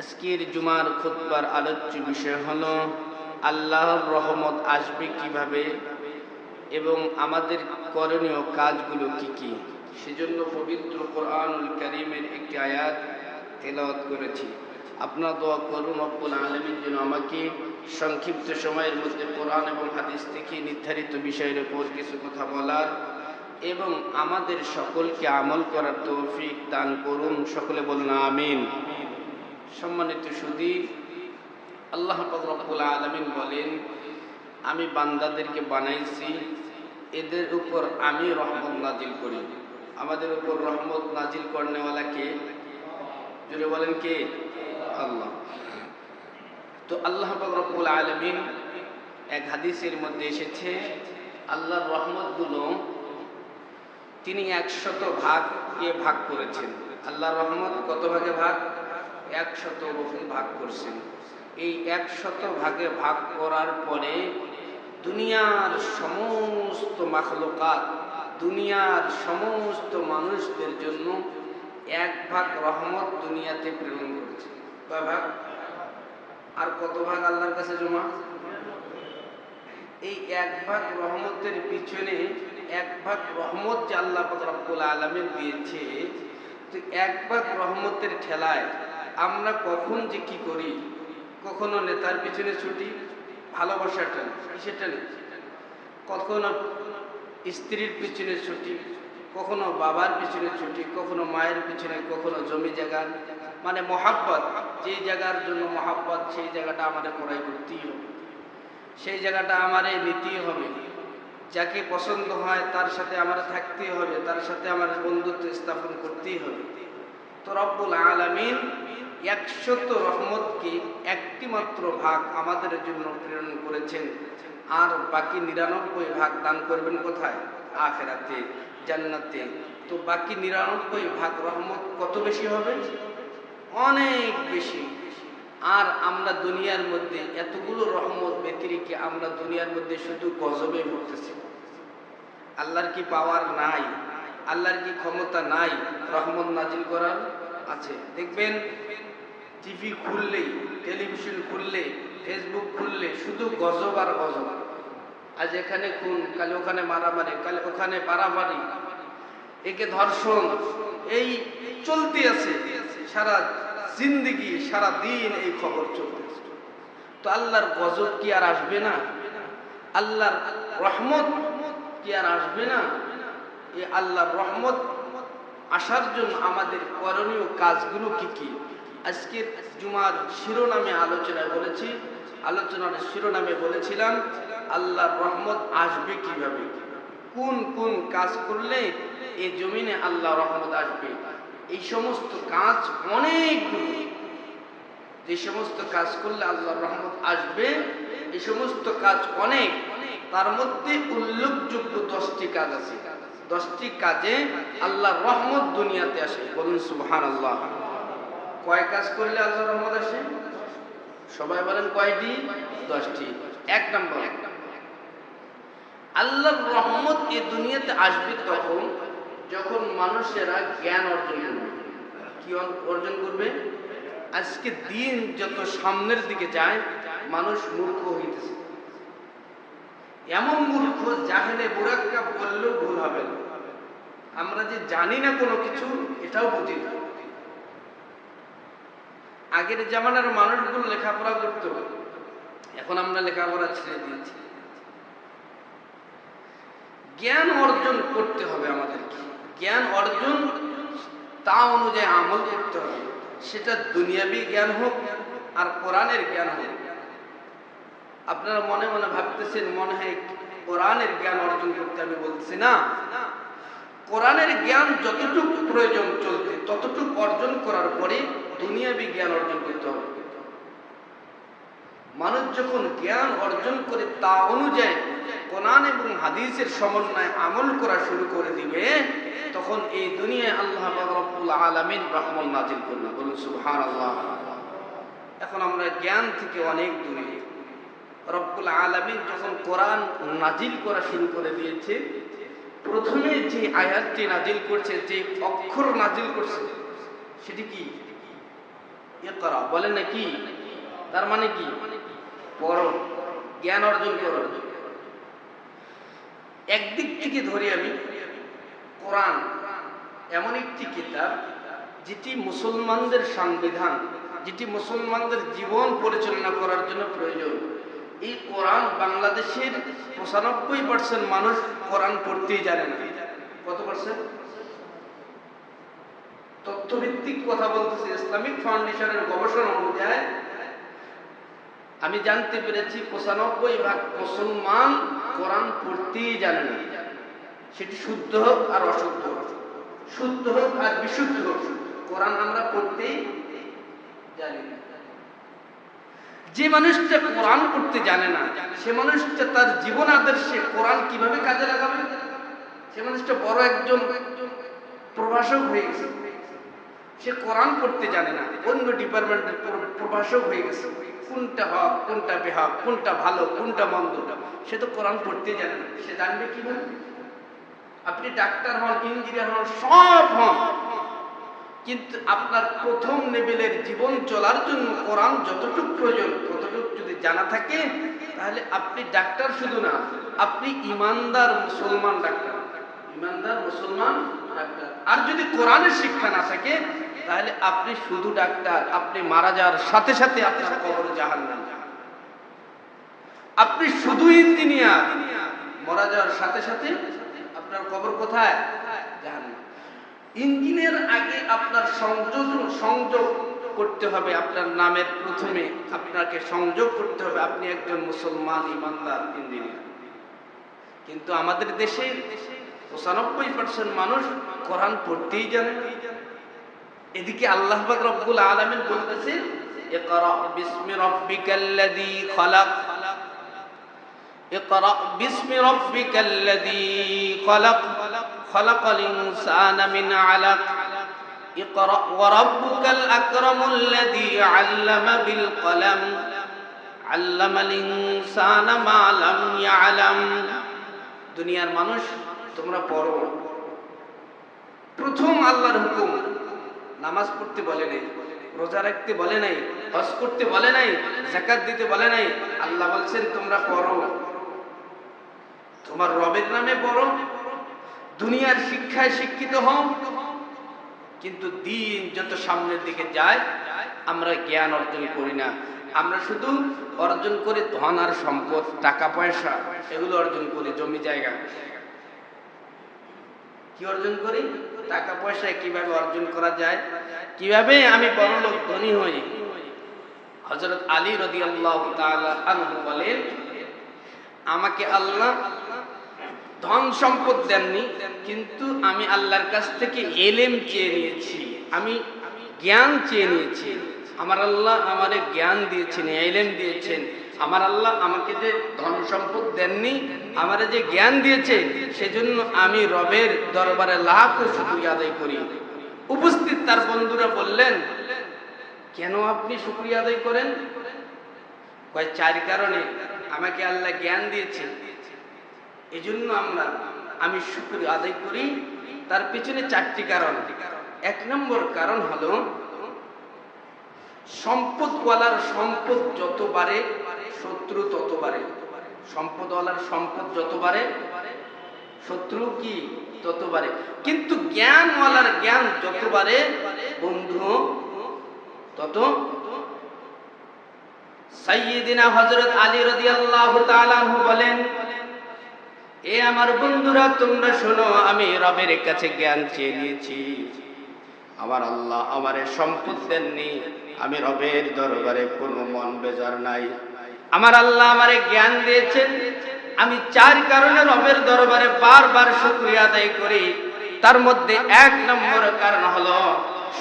আজকের জুমার খুতবার আলোচ্য বিষয় হলো আল্লাহর রহমত আসবে কিভাবে এবং আমাদের করণীয় কাজগুলো কি কি। সেজন্য পবিত্র কোরআনুল কারীমের একটি আয়াত তেলাওয়াত করেছি। আপনারা দোয়া করুন রব্বুল আলামিন যেন আমাকে সংক্ষিপ্ত সময়ের মধ্যে কোরআন এবং হাদিস থেকে নির্ধারিত বিষয়ের উপর কিছু কথা বলার এবং আমাদের সকলকে আমল করার তৌফিক দান করুন। সকলে বলুন আমিন। সম্মানিত সুধী, আল্লাহ পাক রব্বুল আলামিন বলেন, আমি বান্দাদেরকে বানাইছি, এদের উপর আমি রহমত নাজিল করি। আমাদের উপর রহমত নাজিল করনেওয়ালা কে? জোরে বলেন কে? আল্লাহ। তো আল্লাহ পাক রব্বুল আলামিন এক হাদিসের মধ্যে এসেছে, আল্লাহর রহমতগুলো তিনি 100 ভাগে ভাগ করেছেন। আল্লাহর রহমত কত ভাগে ভাগ? 100 ভাগ করছেন। এই 100 ভাগে ভাগ করার পরে দুনিয়ার সমস্ত মাখলুকাত, দুনিয়ার সমস্ত মানুষদের জন্য 1 ভাগ রহমত দুনিয়াতে প্রেরণ করেছে। কয় ভাগ? আর কত ভাগ আল্লাহর কাছে জমা? এই 1 ভাগ রহমতের পিছনে 1 ভাগ রহমত যে আল্লাহ পাক রব্বুল আলামিন দিয়েছে, তো 1 ভাগ রহমতের ঠেলায় আমরা কখন যে কি করি, কখনো নেতার পিছনে ছুটি, ভালোবাসার টানে, কিসের টানে? কখনো স্ত্রীর পিছনে ছুটি, কখনো বাবার পিছনে ছুটি, কখনো মায়ের পিছনে, কখনো জমি জায়গার, মানে মহাব্বত, যেই জায়গার জন্য মহাব্বত সেই জায়গাটা আমাদের ক্রয় করতেই হবে, সেই জায়গাটা আমারে নিতেই হবে। যাকে পছন্দ হয় তার সাথে আমরা থাকতেই হবে, তার সাথে আমার বন্ধুত্ব স্থাপন করতেই হবে। তো রব্বুল আলামিন 100 রহমতকে একটি মাত্র ভাগ আমাদের জন্য প্রেরণ করেছেন, আর বাকি 99 ভাগ দান করবেন কোথায়? আখিরাতে, জান্নাতে। তো বাকি 99 ভাগ রহমত কত বেশি হবে? অনেক বেশি। আর আমরা দুনিয়ার মধ্যে এতগুলো রহমত ব্যতিরেকে আমরা দুনিয়ার মধ্যে শুধু গজবে ভুগতেছি। আল্লাহর কি পাওয়ার নাই? আল্লাহর কি ক্ষমতা নাই রহমত নাজিল করার? আছে। দেখবেন টিভি খুললেই, টেলিভিশন খুললে, ফেসবুক খুললে শুধু গজব আর গজব। আজ এখানে খুন, কাল ওখানে মারামারি, কাল ওখানে পারামারি, একে ধর্ষণ, এই চলতে আছে সারা জিন্দেগি, সারা দিন এই খবর চলতেছে। তো আল্লাহর গজব কি আর আসবে না? আল্লাহর রহমত কি আর আসবে না? এই আল্লাহর রহমত আসার জন্য আমাদের করণীয় কাজগুলো কি কি? আজকের জুমার শিরোনামে আলোচনার শিরোনামে বলেছিলাম আল্লাহর রহমত আসবে কিভাবে, কোন কোন কাজ করলে এই জমিনে আল্লাহর রহমত আসবে। এই সমস্ত কাজ অনেকগুলো, যে সমস্ত কাজ করলে আল্লাহর রহমত আসবে, এই সমস্ত কাজ অনেক। তার মধ্যে উল্লেখযোগ্য 10টি কাজ আছে। 10টি কাজে আল্লাহর রহমত দুনিয়াতে আসে। বলুন সুবহানাল্লাহ। কয় কাজ করলে আল্লাহর রহমত আসে? সবাই বলেন কয়টি? 10টি। 1 নম্বর, আল্লাহর রহমত এই দুনিয়াতে আসবে তখন যখন মানুষেরা জ্ঞান অর্জন করবে। কি অর্জন করবে? আজকে দিন যত সামনের দিকে যায়, মানুষ মূর্খ হইতেছে। এমন মূর্খ, জাহেলে মুরাক্কাব বললেও ভুল হবে না। আমরা যে জানি না কোনো কিছু, এটাও বুঝি না। আগের জামানার মানুষগুলো লেখাপড়া করতো, এখন আমরা লেখাপড়া ছেড়ে দিয়েছি। জ্ঞান অর্জন করতে হবে আমাদেরকে। জ্ঞান অর্জন, তা অনুযায়ী আমল করতে হবে। সেটা দুনিয়াবি জ্ঞান হোক আর কোরআনের জ্ঞান হোক। আপনারা মনে মনে ভাবতেছেন মনে হয় কোরআনের জ্ঞান অর্জন করতে আমি বলছি না। কোরআনের জ্ঞান যতটুকু প্রয়োজন চলতে, ততটুকু অর্জন করার পরে দুনিয়াবি জ্ঞান অর্জন করতে হবে। মানুষ যখন জ্ঞান অর্জন করে তা অনুযায়ী কোরআন এবং হাদিসের সমন্বয়ে আমল করা শুরু করে দিবে, তখন এই দুনিয়ায় আল্লাহ রাব্বুল আলামিন রহমত নাজিল করবেন। বলুন সুবহানাল্লাহ। এখন আমরা জ্ঞান থেকে অনেক দূরে। রব্বুল আলামিন যখন কোরআন নাজিল করা শুরু করে দিয়েছে, প্রথমে যে আয়াতটি নাজিল করছে, যে অক্ষর নাজিল করছে, সেটি কি? ইকরা বলেন না কি? তার মানে কি? পড়ো, জ্ঞান অর্জন করো। একদিক থেকে ধরি আমি, কোরআন এমন একটি কিতাব যেটি মুসলমানদের সংবিধান, যেটি মুসলমানদের জীবন পরিচালনা করার জন্য প্রয়োজন। এই কোরআন বাংলাদেশের 95% মানুষ কোরআন পড়তেই জানে না। কত পার্সেন্ট? তথ্যভিত্তিক কথা বলতেছে, ইসলামিক ফাউন্ডেশনের গবেষণা অনুযায়ী আমি জানতে পেরেছি 95% মুসলমান কোরআন পড়তেই জানে না। সেটি শুদ্ধ হোক আর অশুদ্ধ হোক, শুদ্ধ হোক আর বিশুদ্ধ হোক, কোরআন আমরা পড়তেই জানি না। যে মানুষটা কোরআন পড়তে জানে না, সে মানুষটা তার জীবন আদর্শে কোরআন কিভাবে কাজে লাগাবে? সে মানুষটা বড় একজন প্রভাষক হয়ে গেছে। সে কোরআন পড়তে জানে না, অন্য ডিপার্টমেন্টের প্রভাষক হয়ে গেছে। কোনটা হক, কোনটা বেহক, কোনটা ভালো, কোনটা মন্দ, সে তো কোরআন পড়তে জানে না। সে জানবে কিভাবে? আপনি ডাক্তার হন, ইঞ্জিনিয়ার হন, সব হন, কিন্তু আপনার প্রথম লেভেলের জীবন চলার জন্য কোরআন যতটুকু প্রয়োজন ততটুকু যদি জানা থাকে, তাহলে আপনি ডাক্তার শুধু না, আপনি ইমানদার মুসলমান ডাক্তার, ইমানদার মুসলমান ডাক্তার। আর যদি কোরআনের শিক্ষা না থাকে, তাহলে আপনি শুধু ডাক্তার, আপনি মারা যাওয়ার সাথে সাথে আপনার কবর জাহান্নাম। আপনি শুধু ইঞ্জিনিয়ার, মারা যাওয়ার সাথে সাথে আপনার কবর কোথায়? জাহান্নাম। ইঞ্জিনের আগে আপনার সংযোগ করতে হবে, আপনার নামের প্রথমে আপনাকে সংযোগ করতে হবে আপনি একজন মুসলমান ইমানদার ইঞ্জিনিয়ার। কিন্তু আমাদের দেশে 95% মানুষ কোরআন পড়তেই জানে। এদিকে আল্লাহ পাক রব্বুল আলামিন বলতেছেন, ইকরা বিসমি রাব্বিকাল্লাযী খালাক, ইকরা বিসমি রাব্বিকাল্লাযী খালাক, খালাকাল ইনসানা মিন আলাক, ইকরা ওয়া রাব্বুকাল আকরামুল্লাযী আল্লামা বিল কলম, আল্লামাল ইনসানা মা লাম ইয়ালাম। দুনিয়ার মানুষ তোমরা পড়ো। প্রথম আল্লাহর হুকুম, নামাজ পড়তে বলে নাই, রোজা রাখতে বলে নাই, হজ করতে বলে নাই, যাকাত দিতে বলে নাই। আল্লাহ বলছেন তোমরা পড়ো, তোমার রবের নামে পড়ো, দুনিয়ার শিক্ষায় শিক্ষিত হও। কিন্তু দিন যত সামনের দিকে যায়, আমরা জ্ঞান অর্জন করি না। আমরা শুধু অর্জন করি ধন আর সম্পদ, টাকা পয়সা, এগুলো অর্জন করি, জমি জায়গা। কি অর্জন করি? টাকা পয়সা কিভাবে অর্জন করা যায়, কিভাবে আমি বড়লোক ধনী হই। হযরত আলী রাদিয়াল্লাহু তাআলা আনহু বলেন, আমাকে আল্লাহ ধন সম্পদ দেননি, কিন্তু আমি আল্লাহর কাছ থেকে ইলম চেয়ে নিয়েছি, আমি জ্ঞান চেয়ে নিয়েছি। আমার আল্লাহ আমারে জ্ঞান দিয়েছেন, ইলম দিয়েছেন। আমার আল্লাহ আমাকে যে ধন সম্পদ দেননি, আমারে যে জ্ঞান দিয়েছে, সেজন্য আমি রবের দরবারে লাখো শুকরিয়া আদায় করি। উপস্থিত তার বন্ধুরা বললেন, কেন আপনি শুকরিয়া আদায় করেন? কয়, 4 কারণে। আমাকে আল্লাহ জ্ঞান দিয়েছে, এজন্য আমি শুকরিয়া আদায় করি। তার পিছনে 4টি কারণ। 1 নম্বর কারণ হলো, সম্পদওয়ালার সম্পদ যত বাড়ে শত্রু তত বাড়ে। সম্পদওয়ালার সম্পদ যত বাড়ে শত্রু কি তত বাড়ে। কিন্তু জ্ঞানওয়ালার জ্ঞান যত বাড়ে বন্ধু তত। সাইয়্যিদিনা হযরত আলী রাদিয়াল্লাহু তাআলা আনহু বলেন, এ আমার বন্ধুরা তোমরা শোনো, আমি রবের কাছে জ্ঞান চেয়ে নিয়েছি, আমার আল্লাহ আমারে সম্পদ দেননি, আমি রবের দরবারে কোনো মন বেজার নাই। আমার আল্লাহ আমারে জ্ঞান দিয়েছেন, আমি 4 কারণে রবের দরবারে বারবার শুকরিয়া আদায় করি। তার মধ্যে 1 নম্বর কারণ হলো,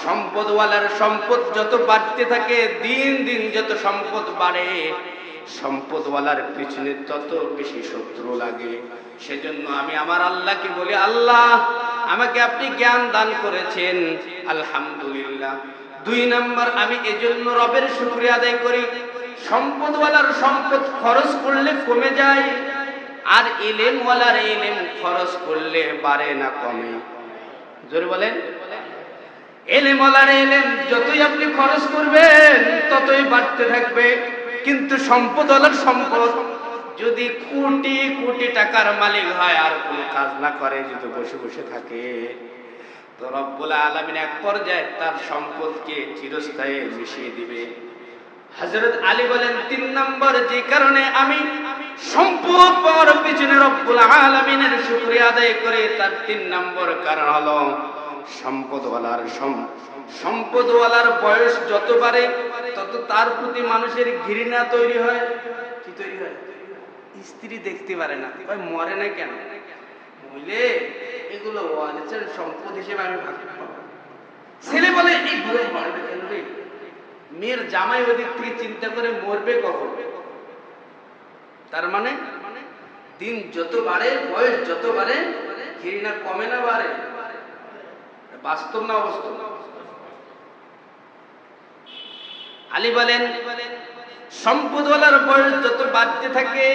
সম্পদওয়ালার সম্পদ যত বাড়তে থাকে, দিন দিন যত সম্পদ বাড়ে, সম্পদওয়ালার পিছনে তত বেশি শত্রু লাগে। সেজন্য আমি আমার আল্লাহকে বলি, আল্লাহ আমাকে আপনি জ্ঞান দান করেছেন, আলহামদুলিল্লাহ। 2 নম্বর, আমি এজন্য রবের শুকরিয়া আদায় করি, সম্পদওয়ালার সম্পদ খরচ করলে কমে যায়, আর ইলমওয়ালার ইলম খরচ করলে বাড়ে না কমে। জোরে বলেন। এলেমওয়ালার এলেম যতই আপনি খরচ করবেন ততই বাড়তে থাকবে, কিন্তু সম্পদওয়ালার সম্পদ যদি কোটি কোটি টাকার মালিক হয় আর কোনো কাজ না করে, যদি বসে বসে থাকে, তো রব্বুল আলামিন এক পর্যায়ে তার সম্পদকে চিরস্থায়ী মিশিয়ে দিবে। হযরত আলী বলেন, ৩ নম্বর যে কারণে আমি সম্পদ পাওয়ার পিছনে রব্বুল আলামিনের শুকরিয়া আদায় করে, তার ৩ নম্বর কারণ হলো সম্পদওয়ালার বয়স যত বাড়ে তত তার প্রতি মানুষের ঘৃণা তৈরি হয়। কি তৈরি হয়? স্ত্রী দেখতে পারে না, মরে না কেন, বলে এগুলো ওয়ারিসের সম্পদ হিসেবে আমি ভাগ পাবো। ছেলে বলে এই বুড়ো মরবে কেন রে? মেয়ের জামাই ওদিক থেকে চিন্তা করে মরবে কখন। তার মানে দিন যত বাড়ে, বয়স যত বাড়ে, ঘৃণা কমে না বাড়ে? বাস্তব না অবাস্তব? আলী বলেন, সম্পদওয়ালার বয়স যত বাড়তে থাকে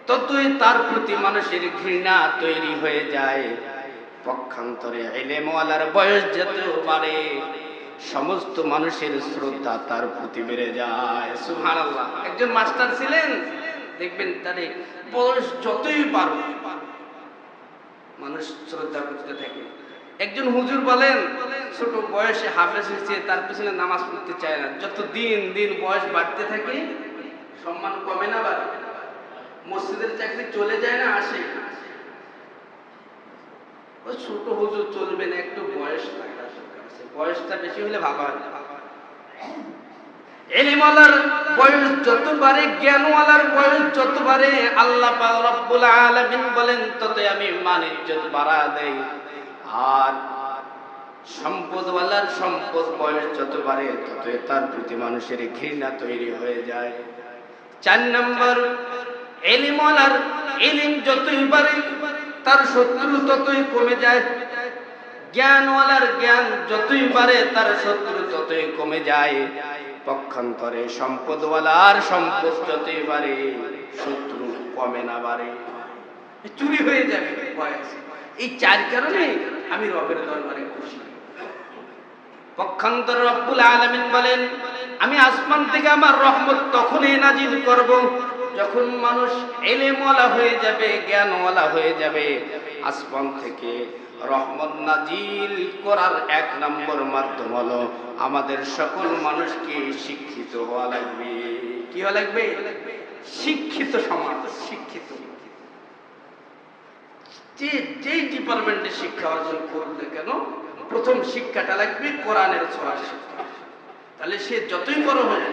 ততই তার প্রতি মানুষের ঘৃণা তৈরি হয়ে যায়। পক্ষান্তরে ইলমওয়ালার বয়স যত বাড়ে সমস্ত মানুষের শ্রদ্ধা তার প্রতি বেড়ে যায়। সুবহানাল্লাহ। একজন মাস্টার ছিলেন, দেখবেন তার বয়স যতই বাড়ে মানুষ শ্রদ্ধা করতে থাকে। একজন হুজুর বলেন, ছোট বয়সে হাফেজ হয়েছে, তার পিছনে নামাজ পড়তে চায় না। যত দিন দিন বয়স বাড়তে থাকে সম্মান কমে না বাড়ে? মসজিদের চাকরি চলে যায় না আসে? ওই ছোট হুজুর চলবে না, একটু বয়স থাকা দরকার, বয়সটা বেশি হলে ভালো হয়। ইলমওয়ালার বয়স যত বাড়ে, জ্ঞানওয়ালার বয়স যত বাড়ে, আল্লাহ পাক রব্বুল আলামিন বলেন ততই আমি মান ইজ্জত বাড়া দেই। আর সম্পদওয়ালার সম্পদ বয়স যত বাড়ে ততই তার প্রতি মানুষের ঘৃণা তৈরি হয়ে যায়। ৪ নম্বর, ইলমওয়ালার ইলম যতই বাড়ে তার শত্রু ততই কমে যায়। জ্ঞানওয়ালার জ্ঞান যতই বাড়ে তার শত্রু ততই কমে যায়। পক্ষান্তরে সম্পদওয়ালার সম্পদ যতই বাড়ে শত্রু কমে না বাড়ে, চুরি হয়ে যাবে ভয় আছে। এই ৪ কারণে আমি রবের দরবারে খুশি। পক্ষান্তরে রব্বুল আলামিন বলেন, আমি আসমান থেকে আমার রহমত তখনই নাজিল করব যখন মানুষ ইলমওয়ালা হয়ে যাবে, জ্ঞানওয়ালা হয়ে যাবে। আসমান থেকে রহমত নাজিল করার ১ নম্বর মাধ্যম হলো আমাদের সকল মানুষকে শিক্ষিত হওয়া লাগবে। কি হওয়া লাগবে? শিক্ষিত সমাজ, শিক্ষিত। যে ডিপার্টমেন্টে শিক্ষা অর্জন করুক না কেন, প্রথম শিক্ষাটা লাগবে কোরআনের ছোঁয়ার শিক্ষা। তাহলে সে যতই বড় হয়,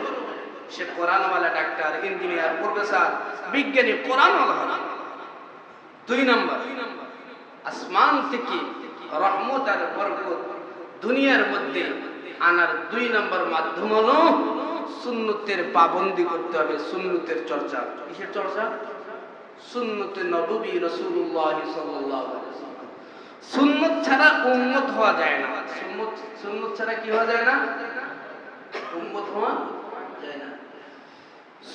সে কোরআনওয়ালা ডাক্তার, ইঞ্জিনিয়ার, প্রফেসর, বিজ্ঞানী, কোরআনওয়ালা হবে। ২ নম্বর, আসমান থেকে রহমত আর বরকত দুনিয়ার মধ্যে আনার ২ নম্বর মাধ্যম হলো সুন্নতের পাবন্দি করতে হবে, সুন্নতের চর্চা। কিসের চর্চা? সুন্নতে নববী রাসূলুল্লাহ সাল্লাল্লাহু আলাইহি ওয়াসাল্লাম। সুন্নত ছাড়া উম্মত হওয়া যায় না। সুন্নত ছাড়া কি হওয়া যায় না? উম্মত হওয়া যায় না।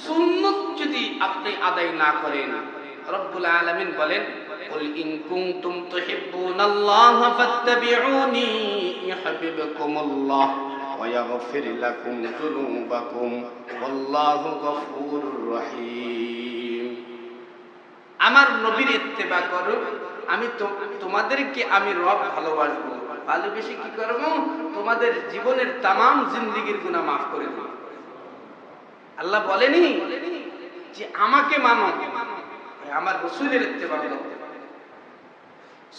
সুন্নত যদি আপনি আদায় না করেন, রব্বুল আলামিন বলেন, কুল ইন কুনতুম তুহিব্বুনাল্লাহ ফাত্তাবিউনি ইউহিব্বুকুমুল্লাহ ওয়া ইয়াগফির লাকুম যুনুবাকুম ওয়াল্লাহু গফুরুর রহিম। আমার নবীর ইত্তেবা করো, আমি তোমাদেরকে আমি রব ভালোবাসবো। ভালোবেসে কি করব? তোমাদের জীবনের তামাম জিন্দেগীর গুনাহ মাফ করে দেব। আল্লাহ বলেনি যে আমাকে মানো, আমার রাসূলের ইত্তেবা করো।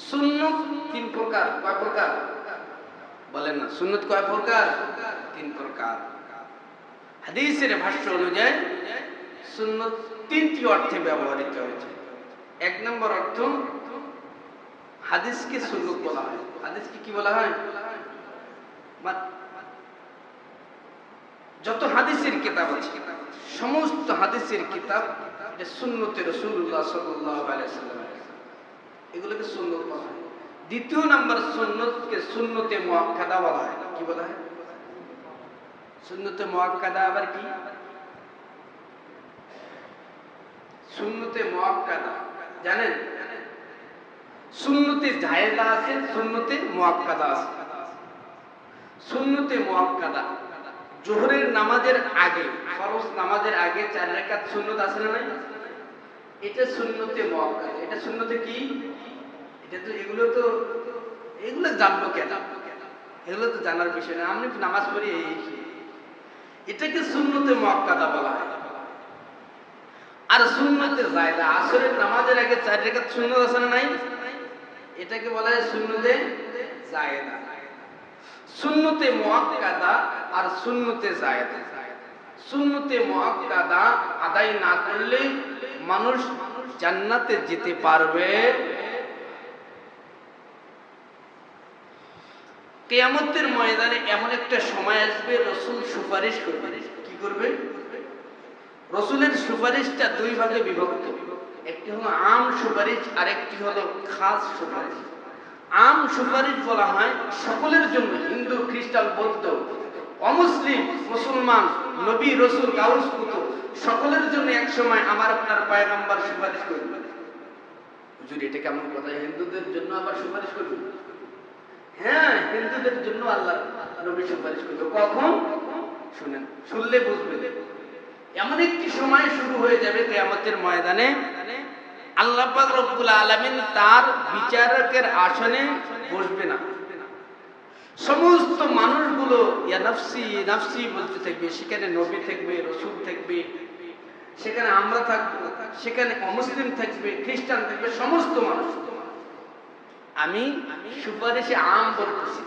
সুন্নাত ৩ প্রকার। কয় প্রকার বলেন না? সুন্নাত কয় প্রকার? ৩ প্রকার। হাদিসের ভাষ্য অনুযায়ী সুন্নাত ৩টি অর্থে ব্যবহৃত হয়েছে। ১ নম্বর অর্থ, হাদিসকে সুন্নাত বলা হয়। হাদিসকে কি বলা হয়? যত হাদিসের কিতাব আছে, সমস্ত হাদিসের কিতাব এটা সুন্নতে রাসূলুল্লাহ সাল্লাল্লাহু আলাইহি ওয়াসাল্লাম, এগুলোকে সুন্নাত বলা হয়। ২য় নম্বর, সুন্নতকে সুন্নতে মুআক্কাদা বলা হয়। কি বলা হয়? সুন্নতে মুআক্কাদা আবার কি? সুন্নতে মুআক্কাদা জানেন? সুন্নতে জায়েজা আছে, সুন্নতে মুআক্কাদা আছে। সুন্নতে মুআক্কাদা, জোহরের নামাজের আগে, ফরজ নামাজের আগে 4 রাকাত সুন্নত আছে না নাই? এটা সুন্নতে মুআক্কাদা। এটা সুন্নতে কি? এটা তো এগুলো জানবো কেন? এগুলো তো জানার বিষয় না। আমি নামাজ পড়ি এটাকে সুন্নতে মুআক্কাদা বলা হয়। আর সুন্নতে জায়েদা, আসরের নামাজের আগে 4 রাকাত সুন্নত আছে না নাই? এটাকে বলা হয় সুন্নতে জায়েদা। সুন্নতে মুআক্কাদা আর সুন্নতে জায়েদা। সুন্নতে মুআক্কাদা আদায় না করলে মানুষ জান্নাতে যেতে পারবে। কিয়ামতের ময়দানে এমন একটা সময় আসবে, রাসূল সুপারিশ করবে। কি করবে? রাসূলের সুপারিশটা দুই ভাগে বিভক্ত। একটি হলো আম সুপারিশ, আর একটি হলো খাস সুপারিশ। আম সুপারিশ বলা হয় সকলের জন্য, হিন্দু, খ্রিস্টান, বৌদ্ধ, অমুসলিম, মুসলমান, নবী, রাসূল, গাউস, কুতুব সকলের জন্য এক সময় আমার আপনার পয়গম্বর সুপারিশ করবে। হুজুর এটা কেমন কথা? হিন্দুদের জন্য আবার সুপারিশ করবে? হ্যাঁ, হিন্দুদের জন্য আল্লাহ নবী সুপারিশ করবে। কখন? শুনেন, শুনলে বুঝবেন। এমন একটি সময় শুরু হয়ে যাবে কিয়ামতের ময়দানে, আল্লাহ পাক রব্বুল আলামিন তার বিচারকের আসনে বসবে না। সমস্ত মানুষগুলো ইয়া নাফসি নাফসি বলতে থাকবে। সেখানে নবী থাকবে, রাসূল থাকবে, সেখানে আমরা থাকবো, সেখানে অমুসলিম থাকবে, খ্রিস্টান থাকবে, সমস্ত মানুষ। আমি সুপারিশে আম বলতেছি,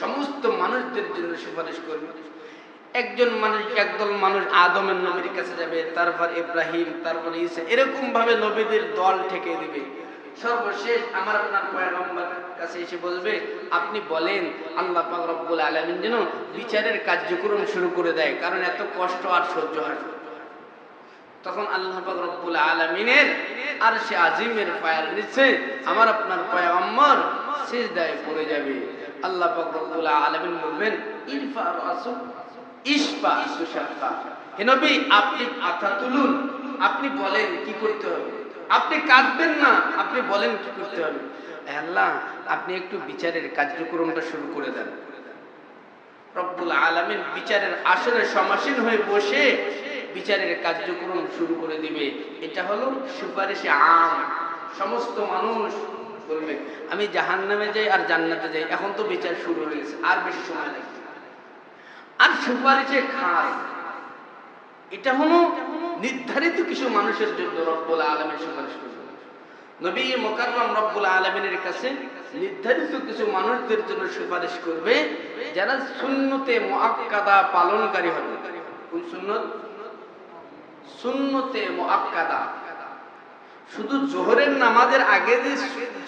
সমস্ত মানুষদের জন্য সুপারিশ করবে। একদল মানুষ আদমের নবীর কাছে যাবে, তারপর ইব্রাহিম, তারপর ঈসা, এরকম ভাবে নবীদের দল ঠেকে দিবে। সর্বশেষ আমার আপনার পয়গম্বর কাছে এসে বলবে, আপনি বলেন আল্লাহ পাক রব্বুল আলামিন যেন বিচারের কার্যক্রম শুরু করে দেয়, কারণ এত কষ্ট আর সহ্য হয় না। তখন আল্লাহ পাক রব্বুল আলামিনের আরশে আজিমের পায়ের নিচে আমার আপনার পয়গম্বর সিজদায় পড়ে যাবে। আল্লাহ পাক রব্বুল আলামিন বলবেন, ইরফা রাসূল ইশফা তুশাফা। হে নবী, আপনি মাথা তুলুন, আপনি বলেন কি করতে হবে। আপনি কাঁদবেন না, আপনি বলেন কি করতে হবে। আল্লাহ, আপনি একটু বিচারের কার্যক্রমটা শুরু করে দেন। রব্বুল আলামিন বিচারের আসরে সমাসীন হয়ে বসে বিচারের কার্যক্রম শুরু করে দিবে। এটা হলো সুপারিশে আম। সমস্ত মানুষ বলবে, আমি জাহান্নামে যাই আর জান্নাতে যাই। এখন তো বিচার শুরু হয়ে গেছে, আর বেশি সময় লাগবে। আর সুপারিশে খাস, এটা হলো নির্ধারিত কিছু মানুষের জন্য রব্বুল আলামিন সুপারিশ করবে। নবী মুকাররম রব্বুল আলামিনের কাছে নির্ধারিত কিছু মানুষদের জন্য সুপারিশ করবে, যারা সুন্নতে মুআক্কাদা পালনকারী হবে। কোন সুন্নত? সুন্নতে মুআক্কাদা। শুধু জোহরের নামাজের আগে যে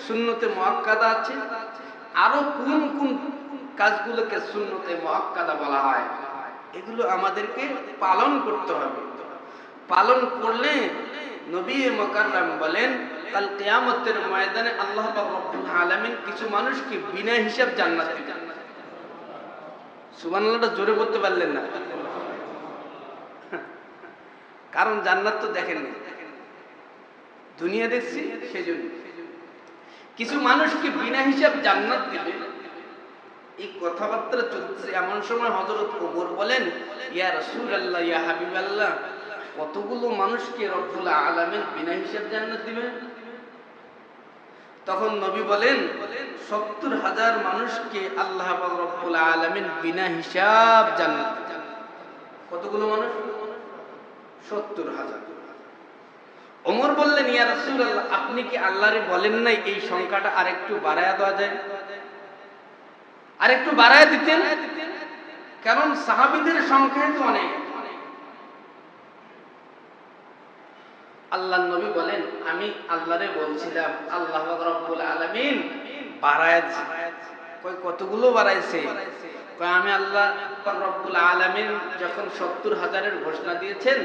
সুন্নতে মুআক্কাদা আছে, আরো কোন কোন কাজগুলোকে সুন্নতে মুআক্কাদা বলা হয়, এগুলো আমাদেরকে পালন করতে হবে। পালন করলে নবী মুকাররম বলেন, কাল কিয়ামতের ময়দানে আল্লাহ পাক রব্বুল আলামিন কিছু মানুষকে বিনা হিসাব জান্নাত দিবেন। সুবহানাল্লাহটা জোরে বলতে পারলেন না, কারণ জান্নাত তো দেখেননি, দুনিয়া দেখছি সেজন্য। কিছু মানুষকে বিনা হিসাব জান্নাত দিবে। এই কথাবার্তা চলছে এমন সময় হযরত ওমর বলেন, ইয়া রাসূলুল্লাহ, ইয়া হাবিবাল্লাহ, কতগুলো মানুষকে রব্বুল আলামিন বিনা হিসাব জান্নাত দিবেন? তখন নবী বলেন, ৭০,০০০ মানুষকে আল্লাহ পাক রব্বুল আলামিন বিনা হিসাব জান্নাত দিবেন। কতগুলো মানুষ? ৭০,০০০। ওমর বললেন, ইয়া রাসূলুল্লাহ, আপনি কি আল্লাহরে বলেন নাই এই সংখ্যাটা আরেকটু বাড়ায়া দেওয়া যায়? আরেকটু বাড়ায়া দিতেন, কারণ সাহাবীদের সংখ্যা তো অনেক। আল্লাহর নবী বলেন, আমি আল্লাহরে বলছিলাম, আল্লাহ রাব্বুল আলামিন বাড়ায়ছে। কই কতগুলো বাড়াইছে? কই আমি আল্লাহ রাব্বুল আলামিন যখন ৭০,০০০-এর ঘোষণা দিয়েছেন,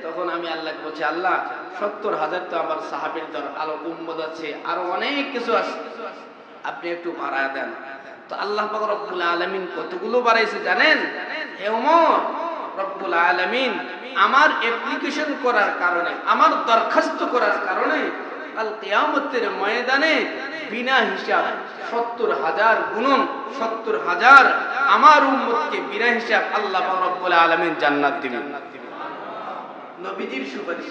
তখন আমি আল্লাহকে বলছি, আল্লাহ ৭০,০০০ তো আমার সাহাবীর দল, আরো উম্মত আছে, আরো অনেক কিছু আছে, আপনি একটু বাড়ায় দেন। তো আল্লাহ পাক রব্বুল আলামিন কতগুলো বাড়াইছে জানেন? হে ওমর, রব্বুল আলামিন আমার অ্যাপ্লিকেশন করার কারণে, আমার দরখাস্ত করার কারণে কাল কিয়ামতের ময়দানে বিনা হিসাব 70,000 গুণন 70,000 আমার উম্মতকে বিনা হিসাব আল্লাহ রাব্বুল আলামিন জান্নাত দিবেন নবীজির সুপারিশ।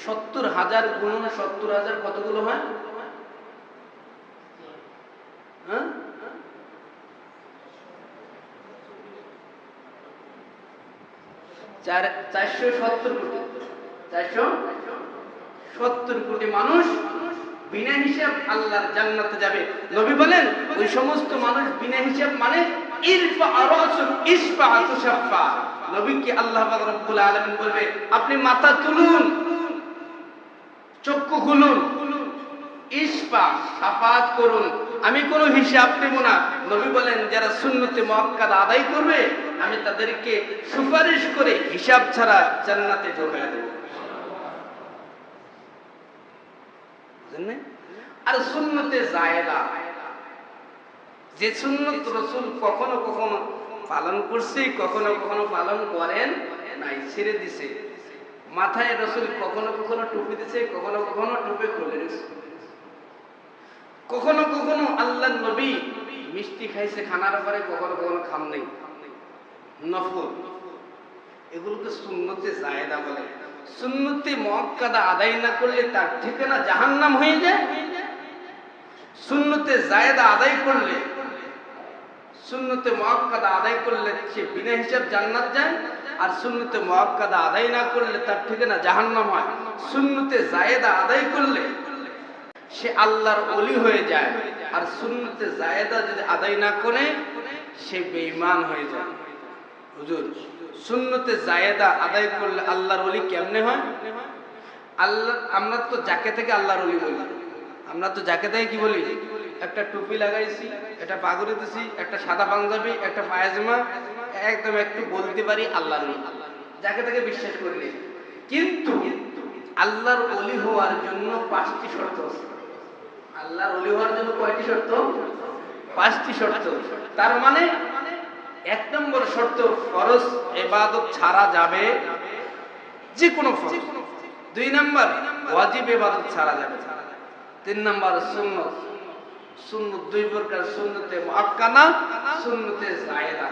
70,000 গুণন 70,000 কতগুলো হয়? হ্যাঁ, 470 কোটি, 470 কোটি মানুষ বিনা হিসাব আল্লাহর জান্নাতে যাবে। নবী বলেন ওই সমস্ত মানুষ বিনা হিসাব মানে ইরফা রাসুল ইশফা তুশাফা। নবীকে আল্লাহ পাক রব্বুল আলামিন বলবে আপনি মাথা তুলুন, চক্ষু খুলুন, ইশফা শাফাত করুন, আমি কোনো হিসাব নেব না। নবী বলেন যারা সুন্নতে মুআক্কাদা আদায় করবে আমি তাদেরকে সুপারিশ করে হিসাব ছাড়া জান্নাতে ঢোকায় দেব। আর সুন্নতে জায়েদা, যে সুন্নত রাসূল কখনো কখনো পালন করছে, কখনো কখনো পালন করেন নাই, ছেড়ে দিছে। মাথায় রাসূল কখনো কখনো টুপি দিছে, কখনো কখনো টুপি খুলে দিছে। কখনো কখনো আল্লাহর নবী মিষ্টি খাইছে খানার পরে, কখনো কখনো খান নাই, নফল। এগুলোকে সুন্নতে জায়েদা বলে। সুন্নতে মুআক্কাদা আদায় না করলে তার ঠিকানা জাহান্নাম হয়ে যায়। সুন্নতে জায়েদা আদায় করলে, সুন্নতে মুআক্কাদা আদায় করলে সে বিনা হিসাব জান্নাত যায়, আর সুন্নতে মুআক্কাদা আদায় না করলে তার ঠিকানা জাহান্নাম হয়। সুন্নতে জায়েদা আদায় করলে সে আল্লাহর ওলি হয়ে যায়, আর সুন্নতে জায়েদা যদি আদায় না করে সে বেঈমান হয়ে যায়। হুজুর, সুন্নতে জায়েদা আদায় করলে আল্লাহর ওলি কেমনে হয়? আল্লাহ, আমরা তো যাকে থেকে আল্লাহর ওলি বলি, আমরা তো যাকে থেকে কি বলি? একটা টুপি লাগাইছি, একটা পাগড়ি দিছি, একটা সাদা পাঞ্জাবি, একটা পায়জামা, একদম একটু বলতে পারি আল্লাহর ওলি, যাকে থেকে বিশ্বাস করি। কিন্তু আল্লাহর ওলি হওয়ার জন্য 5টি শর্ত আছে। আল্লাহর ওলি হওয়ার জন্য কয়টি শর্ত? 5টি শর্ত। তার মানে 1 নম্বর শর্ত, ফরজ ইবাদত ছাড়া যাবে যে কোনো ফরজ। 2 নম্বর ওয়াজিব ইবাদত ছাড়া যাবে। 3 নম্বর সুন্নত। সুন্নত 2 প্রকার, সুন্নতে মুআক্কাদা, সুন্নতে জায়েদা।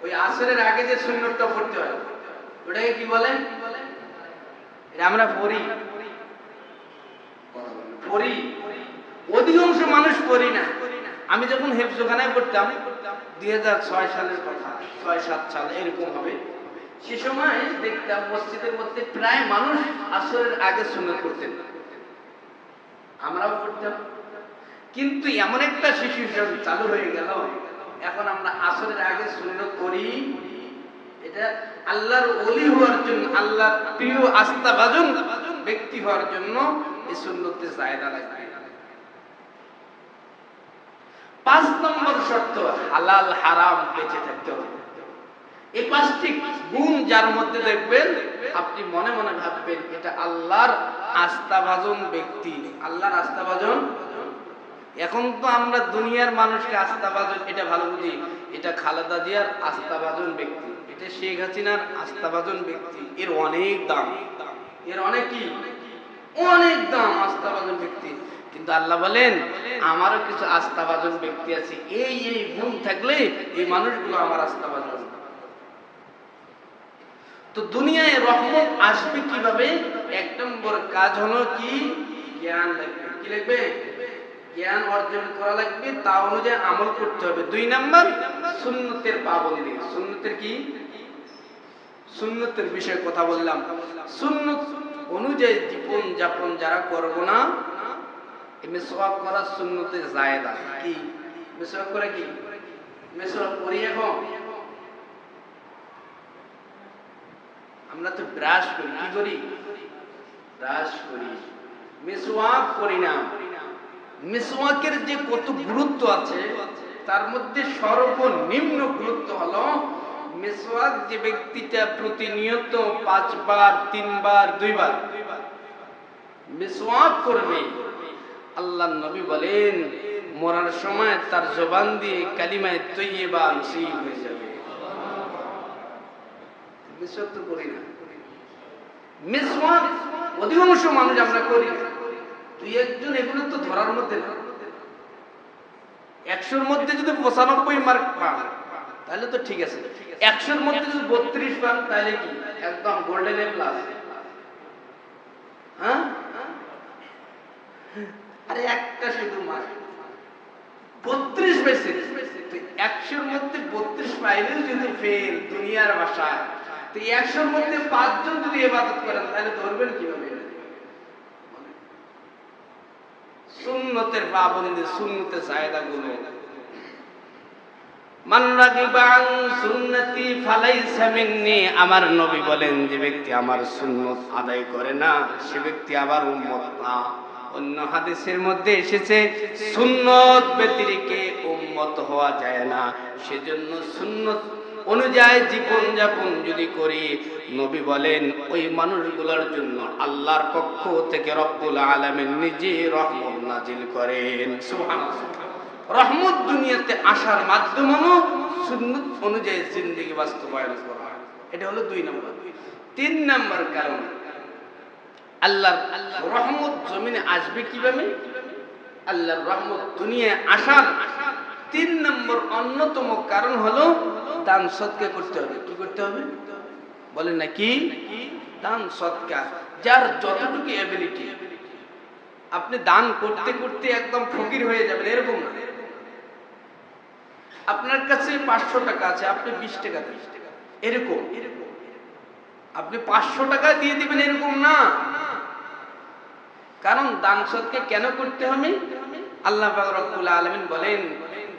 ওই আসরের আগে যে সুন্নতটা পড়তে হয় ওটাকে কি বলে? এটা আমরা পড়ি, অধিকাংশ মানুষ পড়ি না। আমি যখন হেফজখানায় পড়তাম 2006 সালের কথা, 6-7 সাল এরকম হবে, সে সময় দেখতাম মসজিদের মধ্যে প্রায় মানুষ আসরের আগে সুন্নত পড়তেন, আমরাও পড়তাম। কিন্তু এমন একটা সিচুয়েশন চালু হয়ে গেল, এখন আমরা আসরের আগে সুন্নত করি। এটা আল্লাহর ওলি হওয়ার জন্য, আল্লাহর প্রিয় আস্থাভাজন ব্যক্তি হওয়ার জন্য এই সুন্নতে জায়েদা লাগবে। 5 নম্বর শর্ত, হালাল হারাম বেঁচে থাকতে হবে। এই 5টি গুণ যার মধ্যে দেখবেন আপনি মনে মনে ভাববেন এটা আল্লাহর আস্থাভাজন ব্যক্তি, আল্লাহর আস্থাভাজন। এখন তো আমরা দুনিয়ার মানুষকে আস্থাভাজন এটা ভালো বুঝি, এটা খালেদা জিয়ার আস্থাভাজন ব্যক্তি, এটা শেখ হাসিনার আস্থাভাজন ব্যক্তি, এর অনেক দাম, এর অনেক কি, অনেক দাম আস্থাভাজন ব্যক্তি। কিন্তু আল্লাহ বলেন আমারও কিছু আস্থাভাজন ব্যক্তি আছে, এই এই গুণ থাকলে এই মানুষগুলো আমার আস্থাভাজন। তো দুনিয়ায় রহমত আসবে কিভাবে? 1 নম্বর কাজ হলো কি? জ্ঞান লাগবে। কি লাগবে? জ্ঞান অর্জন করা লাগবে, তা অনুযায়ী আমল করতে হবে। 2 নম্বর সুন্নতের পাবন্দি। সুন্নতের কি? সুন্নতের বিষয়ে কথা বললাম। সুন্নত অনুযায়ী জীবন যাপন যারা করব না, মিসওয়াক করা সুন্নতে জায়েদা। কি মিসওয়াক করে? কি মিসওয়াক করি? এখন আমরা তো ব্রাশ করি, কি করি? ব্রাশ করি, মিসওয়াক করি না। মিসওয়াকের যে কত গুরুত্ব আছে তার মধ্যে সর্বনিম্ন গুরুত্ব হলো মিসওয়াক যে ব্যক্তিটা প্রতিনিয়ত 5 বার, 3 বার, 2 বার মিসওয়াক করবে, আল্লাহর নবী বলেন মরার সময় তার জবান দিয়ে কালিমায়ে তৈয়্যিবা নসিব হয়ে যাবে। মিসওয়াক তো করি না। মিসওয়াক অধিকাংশ মানুষ আমরা করি না, 2-1 জন, এগুলো তো ধরার মধ্যে না। 100-র মধ্যে যদি 95 মার্ক পান তাহলে তো ঠিক আছে, 100-র মধ্যে যদি 32 পান তাহলে কি একদম গোল্ডেন এ প্লাস। হ্যাঁ, আরে একটা শুধু মার্ক 32 পেয়েছে, 100-র মধ্যে 32 পাইলেও যদি ফেল দুনিয়ার ভাষায়, তো 100-র মধ্যে 5 জন যদি ইবাদত করেন তাহলে ধরবেন কিভাবে? সুন্নতের পাবন্দি, সুন্নতের জায়দা গুলো, মান রাগিবা আন সুন্নতি ফালাইসা মিন্নি, আমার নবী বলেন যে ব্যক্তি আমার সুন্নত আদায় করে না সে ব্যক্তি আমার উম্মত না। অন্য হাদিসের মধ্যে এসেছে সুন্নত ব্যতিরেকে উম্মত হওয়া যায় না, সেজন্য সুন্নত অনুযায়ী জীবন যাপন যদি করি, নবী বলেন ওই মানুষগুলোর জন্য আল্লাহর পক্ষ থেকে রব্বুল আলামিন নিজে রহমত নাজিল করেন। সুবহানাল্লাহ। রহমত দুনিয়াতে আসার মাধ্যম হলো সুন্নত অনুযায়ী জিন্দেগি বাস্তবায়ন করা। এটা হলো 2 নম্বর। 3 নম্বর কারণ আল্লাহর রহমত জমিনে আসবে কিভাবে? আল্লাহর রহমত দুনিয়ায় আসার 3 নম্বর অন্যতম কারণ হলো দান সদকা করতে হবে। কি করতে হবে বলেন না? কি দান সদকা। যার যতটুকু এবিলিটি, আপনি দান করতে করতে একদম ফকির হয়ে যাবেন এরকম না। আপনার কাছে 500 টাকা আছে, আপনি 20 টাকা দেন এরকম। আপনি 500 টাকা দিয়ে দিবেন এরকম না। কারণ দান সদকা কেন করতে হবে? আল্লাহ পাক রব্বুল আলামিন বলেন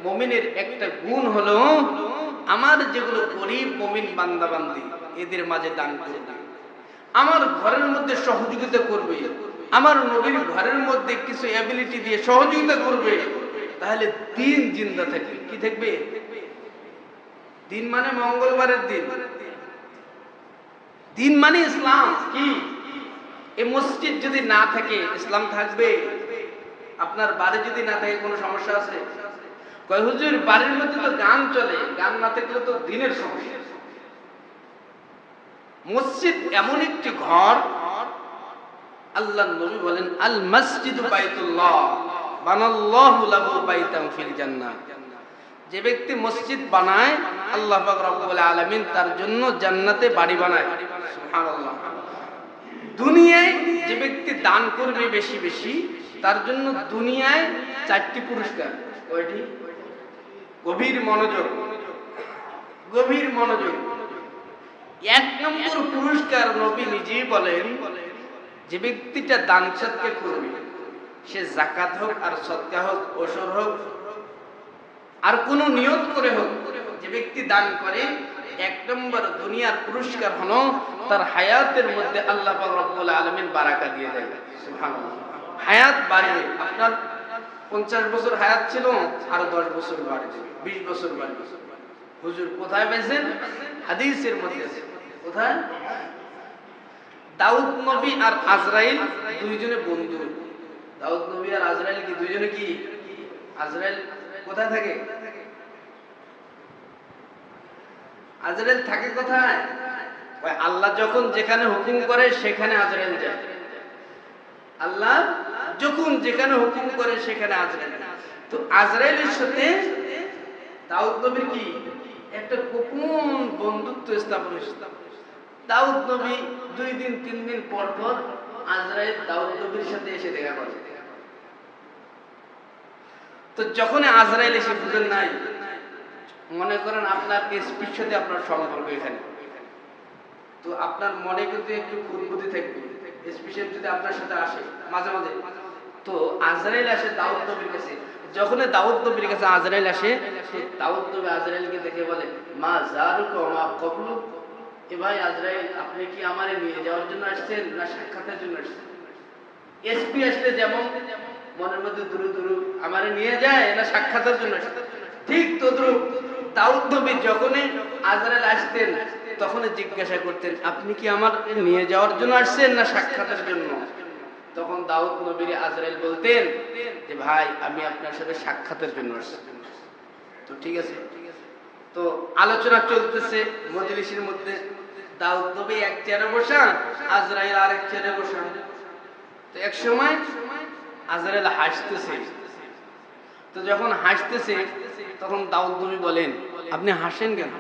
মুমিনের একটা গুণ হলো আমার যেগুলো গরীব মুমিন বান্দা বান্দি এদের মাঝে দান করবে, আমার ঘরের মধ্যে সহযোগিতা করবে, আমার নবীর ঘরের মধ্যে কিছু এবিলিটি দিয়ে সহযোগিতা করবে, তাহলে দিন জিন্দা থাকবে। কি থাকবে? দিন মানে মঙ্গলবারের দিন, দিন মানে ইসলাম। কি এই মসজিদ যদি না থাকে ইসলাম থাকবে? আপনার বাড়ি যদি না থাকে কোনো সমস্যা আছে? কয় হুজুর বাড়ির মধ্যে তো গান চলে, গান না থাকলে তো দিনের সমস্যা। মসজিদ এমন একটি ঘর, আল্লাহর নবী বলেন আল মসজিদু বাইতুল্লাহ বানাল্লাহু লাহু বাইতান ফিল জান্নাহ। যে ব্যক্তি মসজিদ বানায় আল্লাহ পাক রব্বুল আলামিন তার জন্য জান্নাতে বাড়ি বানায়। সুবহানাল্লাহ। দুনিয়ায় যে ব্যক্তি দান করবে বেশি বেশি তার জন্য দুনিয়ায় 4টি পুরস্কার। কয়টি? গভীর মনোযোগ, গভীর মনোযোগ। 1 নম্বর পুরস্কার নবী নিজেই বলেন যে ব্যক্তিটা দান সদকা করবে, সে যাকাত হোক আর সদকা হোক, ওসর হোক আর কোন নিয়ত করে হোক, যে ব্যক্তি দান করে 1 নম্বর দুনিয়ার পুরস্কার হলো তার হায়াতের মধ্যে আল্লাহ পাক রব্বুল আলামিন বারাকা দিয়ে দেয়। সুবহানাল্লাহ। হায়াত বাড়বে। আপনার 50 বছর হায়াত ছিল, আরো 10 বছর বাড়বে, 20 বছর বাড়বে। হুজুর কোথায় পেয়েছেন? হাদিসের মধ্যে আছে। কোথায়? দাউদ নবী আর আজরাইল দুইজনে বন্ধু। দাউদ নবী আর আজরাইল কি দুইজনে কি? আজরাইল কোথায় থাকে? আজরাইল থাকে কোথায়? ওই আল্লাহ যখন যেখানে হুকুম করে সেখানে আজরাইল যায়। আল্লাহ যখন যেখানে হুকুম করে সেখানে আজরাইল। তো আজরাইলের সাথে দাউদ নবীর কি একটা গোপন বন্ধুত্ব স্থাপন হয়েছে। দাউদ নবী 2 দিন 3 দিন পর পর আজরাইল দাউদ নবীর সাথে এসে দেখা করে। তো যখন আজরাইল এসে বুঝেন নাই, মনে করেন আপনার এসপির সাথে আপনার সম্পর্ক এখানে, তো আপনার মনে কিন্তু একটু ফুরফুরি থাকবে। এসপি সাহেব যদি আপনার সাথে আসে মাঝে মাঝে, তো আজরাইল আসে দাউদ নবীর কাছে। যখন দাউদ নবীর কাছে আজরাইল আসে, তো দাউদ নবী আজরাইলকে দেখে বলে মা জারুকা মা কবলু, এ ভাই আজরাইল আপনি কি আমারে নিয়ে যাওয়ার জন্য আসছেন না সাক্ষাতের জন্য আসছেন? এসপি আসলে যেমন মনের মধ্যে দুরু দুরু আমারে নিয়ে যায় না সাক্ষাতের জন্য আসছেন, ঠিক তদ্রুপ দাউদ নবী যখনই আজরাইল আসতেন তখন জিজ্ঞাসা করতেন আপনি কি আমার নিয়ে যাওয়ার জন্য আসছেন না সাক্ষাতের জন্য? তখন দাউদ নবীর আজরাইল বলতেন যে ভাই আমি আপনার সাথে সাক্ষাতের জন্য আসছি। তো ঠিক আছে। তো আলোচনা চলতেছে মজলিসের মধ্যে, দাউদ নবী এক চেয়ারে বসা, আজরাইল আরেক চেয়ারে বসা। তো এক সময় আজরাইল হাসতেছে, তো যখন হাসতেছে তখন দাউদ নবী বলেন, আপনি হাসেন কেন?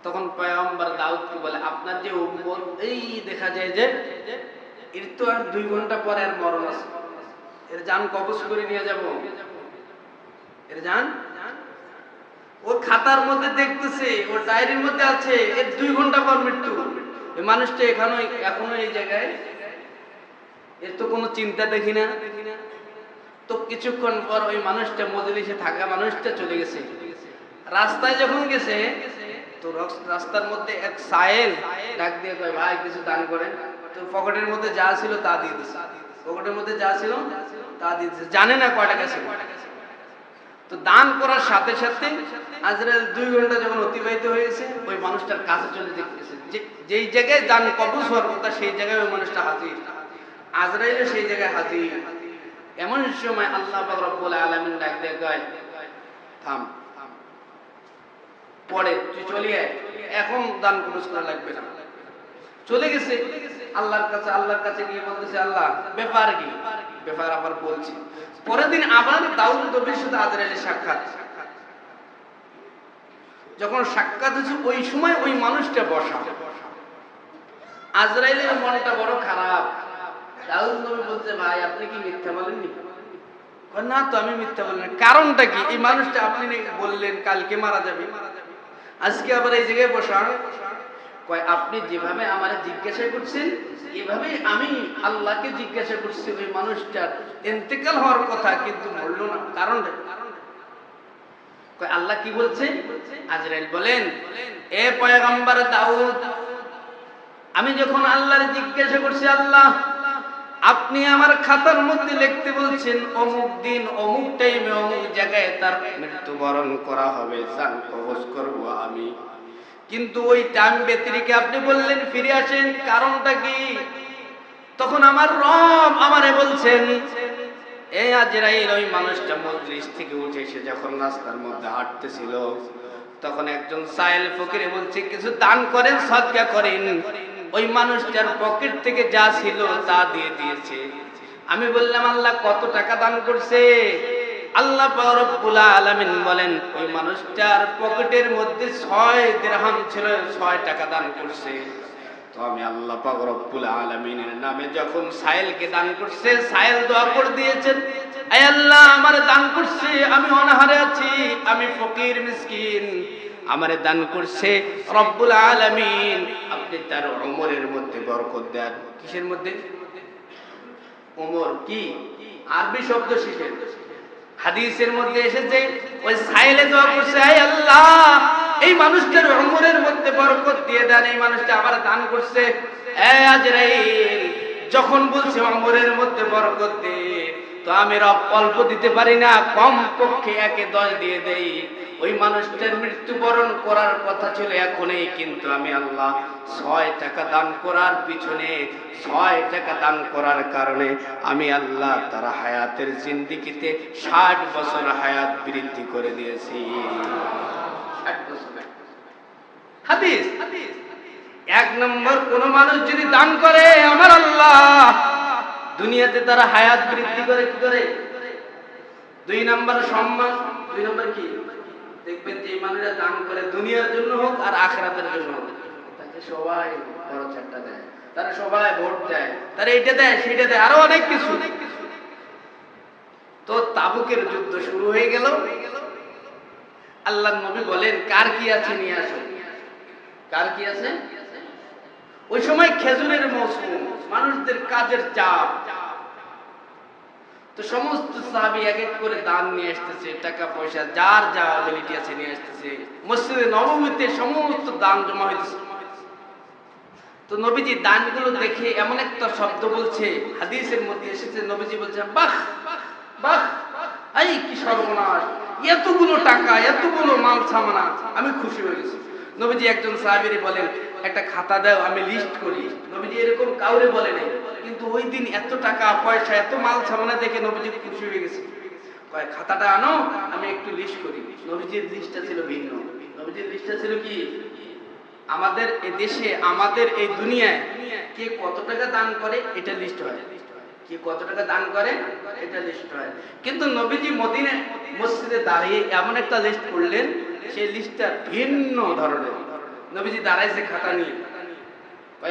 তখন পয়গম্বর দাউদকে বলে, আপনার যে উম্মত, এই দেখা যায় যে এর তো আর 2 ঘন্টা পরে আর মরণ আছে, এর জান কবজ করে নিয়ে যাব, এর জান ও খাতার মধ্যে দেখতেছে, ওর ডায়েরির মধ্যে আছে এর 2 ঘন্টা পর মৃত্যু। এই মানুষটা এখনো এই জায়গায়, এর তো কোনো চিন্তা দেখি না। তো কিছুক্ষণ পর ওই মানুষটা, মজলিসে থাকা মানুষটা চলে গেছে। রাস্তায় যখন গেছে তো রাস্তার মধ্যে এক সায়েল ডাক দিয়ে কয়, ভাই কিছু দান করেন। তো পকেটের মধ্যে যা ছিল তা দিয়ে দিচ্ছে, পকেটের মধ্যে যা ছিল তা দিয়ে দিচ্ছে, জানে না কয় টাকা ছিল। তো দান করার সাথে সাথে আজরাইল 2 ঘন্টা যখন অতিবাহিত হয়েছে, ওই মানুষটার কাছে চলে যেতেছে, যেই জায়গায় দান কবজ হওয়ার কথা সেই জায়গায় ওই মানুষটা হাজির, আজরাইলও সেই জায়গায় হাজির। এমন সময় আল্লাহ পাক রব্বুল আলামিন ডাক দিয়ে কয়, থাম, পরে তুই চলে আয়, এখন দান কবজ করা লাগবে না। চলে গেছে আল্লাহর কাছে গিয়ে বলতেছে, আল্লাহ ব্যাপার কি? ব্যাপার আবার বলছি। পরের দিন আবার দাউদ নবীর সাথে আজরাইলের সাক্ষাৎ। যখন সাক্ষাৎ হয়েছে ওই সময় ওই মানুষটা বসা, আজরাইলের মনটা বড় খারাপ। দাউদ নবী বলছে, ভাই আপনি কি মিথ্যা বলেননি? না তো, আমি মিথ্যা বলিনি। কারণটা কি? এই মানুষটা আপনি বললেন কালকে মারা যাবে, আজকে আবার এই জায়গায় বসা। কয়, আপনি যেভাবে আমারে জিজ্ঞাসা করছেন এভাবে আমি আল্লাহকে জিজ্ঞাসা করছি ওই মানুষটার ইন্তেকাল হওয়ার কথা, কিন্তু বললো না। কারণটা কয়, আল্লাহ কি বলছেন? আজরাইল বলেন, এ পয়গম্বর দাউদ, আমি যখন আল্লাহর জিজ্ঞাসা করছি, আল্লাহ আপনি আমার খাতার মধ্যে লিখতে বলছেন অমুক দিন অমুক টাইমে অমুক জায়গায় তার মৃত্যুবরণ করা হবে, জান কবজ করব আমি, কিন্তু ওই টাইম ব্যতিরেকে আপনি বললেন ফিরে আসেন, কারণটা কি? তখন আমার রব আমারে বলছেন, এই আজরাইল, ওই মানুষটা মজলিস থেকে উঠে এসে যখন রাস্তার মধ্যে হাঁটতেছিল, তখন একজন সাইল ফকিরে বলছে, কিছু দান করেন, সদকা করেন। ওই মানুষটার পকেট থেকে যা ছিল তা দিয়ে দিয়েছে। আমি বললাম, আল্লাহ কত টাকা দান করছে? আল্লাহ পাক রব্বুল আলামিন বলেন, ওই মানুষটার পকেটের মধ্যে 6 দিরহাম ছিল, 6 টাকা দান করছে। তো আমি আল্লাহ পাক রব্বুল আলামিনের নামে যখন সাইলকে দান করছে, সাইল দোয়া করে দিয়েছেন, আয় আল্লাহ আমারে দান করছে, আমি অনাহারে আছি, আমি ফকির মিসকিন, আমারে দান করছে রব্বুল আলামিন, আপনি তার উমরের মধ্যে বরকত দেন। কিসের মধ্যে? উমর কি আরবি শব্দ শিখেন। হাদিসের মধ্যে এসেছে ওই সাইলে দোয়া করছে, আয় আল্লাহ এই মানুষটার উমরের মধ্যে বরকত দিয়ে দেন, এই মানুষটা আবার দান করছে। এই আজরাইল যখন বলছে উমরের মধ্যে বরকত দে, তো আমি রব অল্প দিতে পারি না, কম পক্ষে 1-10 দিয়ে দেই। ওই মানুষটার মৃত্যুবরণ করার কথা ছিল এখনই, কিন্তু আমি আল্লাহ 6 টাকা দান করার পিছনে, 6 টাকা দান করার কারণে আমি আল্লাহ তার হায়াতের জিন্দেগিতে 60 বছর হায়াত বৃদ্ধি করে দিয়েছি। 60 বছর। হাদিস 1 নম্বর, কোন মানুষ যদি দান করে আমার আল্লাহ দুনিয়াতে তার হায়াত বৃদ্ধি করে। কি করে? 2 নম্বর সম্মান। 2 নম্বর কি? দেখবেন যে মানুষরা দান করে দুনিয়ার জন্য হোক আর আখিরাতের জন্য হোক, তাকে সবাই বড় চারটা দেয়, তারা সবাই ভোট দেয়, তারা এইটা দেয় সেটা দেয়, আরো অনেক কিছু। তো তাবুকের যুদ্ধ শুরু হয়ে গেল। আল্লাহর নবী বলেন, কার কি আছে নিয়ে আসো। কার কি আছে? ওই সময় খেজুরের মৌসুম, মানুষদের কাজের চাপ। তো সমস্ত সাহাবী এক এক করে দান নিয়ে আসতেছে, টাকা পয়সা যার যা অ্যাবিলিটি আছে নিয়ে আসতেছে। মসজিদে নববীতে সমস্ত দান জমা হইতেছে। তো নবীজি দানগুলো দেখে এমন একটা শব্দ বলছে, হাদিসের মধ্যে এসেছে, নবীজি বলছেন, বাহ বাহ, এই কি সর্বনাশ, এতগুলো টাকা, এতগুলো মাল সামানা, আমি খুশি হয়ে গেছি। নবীজি একজন সাহাবীরে বলেন, একটা খাতা দাও, আমি লিস্ট করি। নবীজি এরকম কাউরে বলে নাই, কিন্তু ওই দিন এত টাকা পয়সা, এত মাল সামানা দেখে নবীজি খুশি হয়ে গেছে। কয়, খাতাটা আনো, আমি একটু লিস্ট করি। নবীজির লিস্টটা ছিল ভিন্ন। নবীজির লিস্টটা ছিল কি? আমাদের এই দেশে, আমাদের এই দুনিয়ায় কে কত টাকা দান করে এটা লিস্ট হয়। কি কত টাকা দান করে এটা লিস্ট হয়। কিন্তু নবীজি মদিনা মসজিদে দাঁড়িয়ে এমন একটা লিস্ট করলেন, সেই লিস্টটা ভিন্ন ধরনের। নবীজি দাঁড়াইছে খাতা নিয়ে,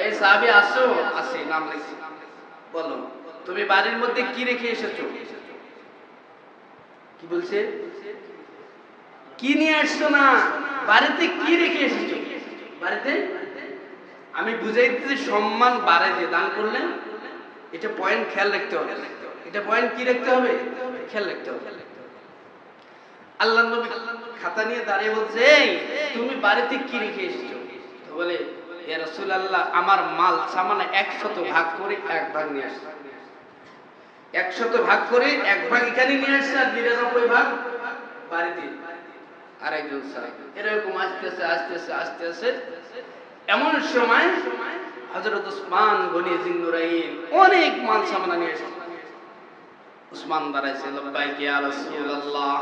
এই সাহাবী আসো, আসে নাম লিখছি, বলো তুমি বাড়ির মধ্যে কি রেখে এসেছো? কি বলছে? কি নিয়ে আসছো না, বাড়িতে কি রেখে এসেছো? বাড়িতে আমি বুঝাইতেছি সম্মান বাড়ে যে দান করলেন, এটা পয়েন্ট খেয়াল রাখতে হবে। এটা পয়েন্ট কি রাখতে হবে? খেয়াল রাখতে হবে। আল্লাহর নবী খাতা নিয়ে দাঁড়িয়ে বলছে, এই তুমি বাড়িতে কি রেখে এসেছো? তো বলে, ইয়া রাসূলুল্লাহ, আমার মাল সামান 100 ভাগ করে 1 ভাগ নিয়ে আসছে। 100 ভাগ করে 1 ভাগ এখানে নিয়ে আসছে, আর 99 ভাগ বাড়িতে। আরেকজন সাহাবী এরকম আসতেছে আসতেছে আসতেছে, এমন সময় হযরত উসমান গনি জিন্নুরাইন অনেক মাল সামান নিয়ে এসেছে। উসমান দাঁড়াইছে, লব্বাইক ইয়া রাসূলুল্লাহ।